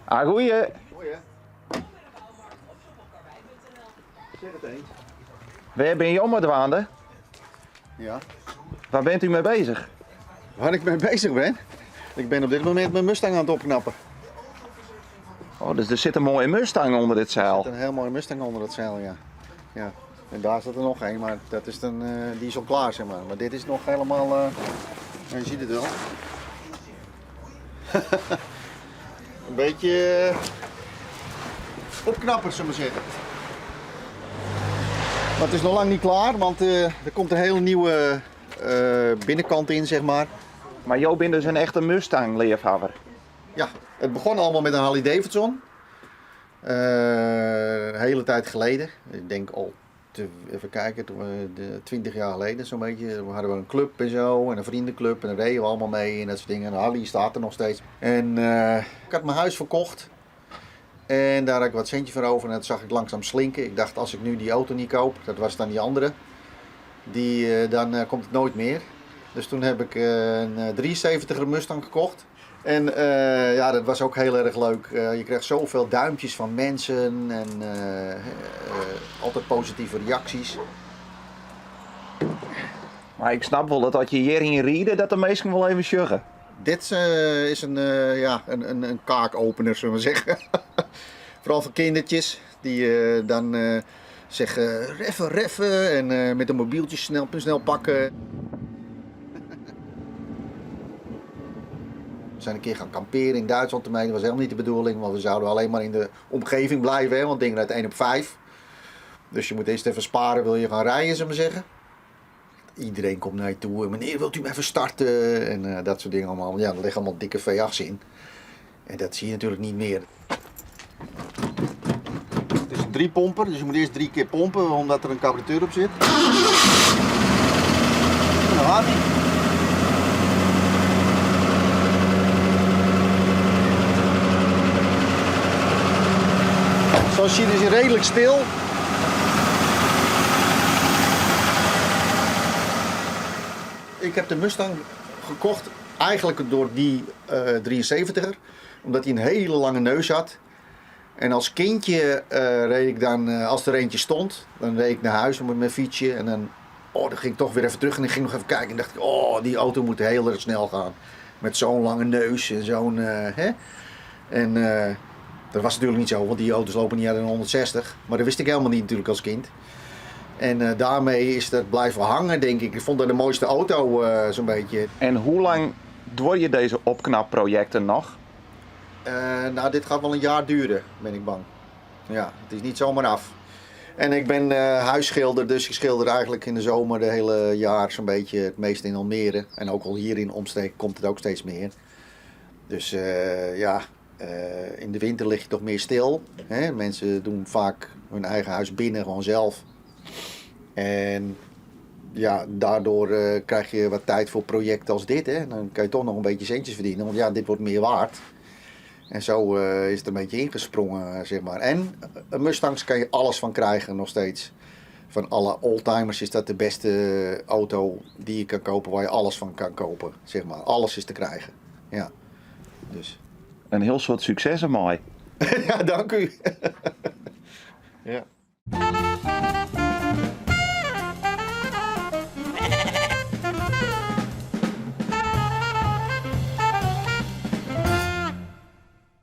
Ah, goeie. Goeie. Zeg het eens. Waar ben je omgedwaande? Ja. Waar bent u mee bezig? Waar ik mee bezig ben? Ik ben op dit moment mijn Mustang aan het opknappen. Oh, dus er zit een mooie Mustang onder dit Er zeil. zit een heel mooie Mustang onder het zeil, ja. Ja. En daar staat er nog één, maar dat is dan, die is al klaar, zeg maar. Maar dit is nog helemaal, je ziet het wel. Een beetje opknappen, zullen we zeggen. Maar het is nog lang niet klaar, want er komt een hele nieuwe binnenkant in, zeg maar. Maar Jo bent dus een echte Mustang-liefhebber. Ja, het begon allemaal met een Harley Davidson. Een hele tijd geleden. Ik denk al, even kijken, 20 jaar geleden zo'n beetje. We hadden we een club en zo, en een vriendenclub. En daar reden we allemaal mee en dat soort dingen. En Harley staat er nog steeds. En ik had mijn huis verkocht. En daar had ik wat centje voor over en dat zag ik langzaam slinken. Ik dacht, als ik nu die auto niet koop, dat was dan die andere. Dan komt het nooit meer. Dus toen heb ik een 73er Mustang gekocht. En ja, dat was ook heel erg leuk. Je kreeg zoveel duimpjes van mensen en altijd positieve reacties. Maar ik snap wel dat als je hierin rieden, dat de meesten wel even sjuggen. Dit is een kaakopener, zullen we zeggen. Vooral voor kindertjes die dan zeggen reffen en met een mobieltje snel pakken. We zijn een keer gaan kamperen in Duitsland ermee. Dat was helemaal niet de bedoeling, want we zouden alleen maar in de omgeving blijven. Hè, want dingen uit 1 op 5. Dus je moet eerst even sparen, wil je gaan rijden, zullen we zeggen. Iedereen komt naar je toe. Meneer, wilt u me even starten? En dat soort dingen allemaal. Ja, er liggen allemaal dikke V8's in. En dat zie je natuurlijk niet meer. Het is een 3-pomper, dus je moet eerst 3 keer pompen, omdat er een carburateur op zit. Nou, gaat ie. Zoals je ziet is hij redelijk stil. Ik heb de Mustang gekocht eigenlijk door die 73er. Omdat hij een hele lange neus had. En als kindje reed ik dan, als er eentje stond, dan reed ik naar huis met mijn fietsje. En dan ging ik toch weer even terug en ik ging nog even kijken. En dacht ik, die auto moet heel erg snel gaan. Met zo'n lange neus en zo'n... En dat was natuurlijk niet zo, want die auto's lopen niet uit een 160. Maar dat wist ik helemaal niet natuurlijk als kind. En daarmee is dat blijven hangen, denk ik. Ik vond dat de mooiste auto, zo'n beetje. En hoe lang doe je deze opknapprojecten nog? Nou, dit gaat wel een jaar duren, ben ik bang. Ja, het is niet zomaar af. En ik ben huisschilder, dus ik schilder eigenlijk in de zomer de hele jaar zo'n beetje het meeste in Almere. En ook al hier in de omstreek komt het ook steeds meer. Dus in de winter lig je toch meer stil. Hè? Mensen doen vaak hun eigen huis binnen gewoon zelf. En ja, daardoor krijg je wat tijd voor projecten als dit. Hè? Dan kan je toch nog een beetje centjes verdienen, want ja, dit wordt meer waard. En zo is het een beetje ingesprongen, zeg maar. En Mustangs kan je alles van krijgen nog steeds. Van alle oldtimers is dat de beste auto die je kan kopen, waar je alles van kan kopen, zeg maar. Alles is te krijgen, ja. Dus. Een heel soort successen, mooi. Ja, dank u. Ja.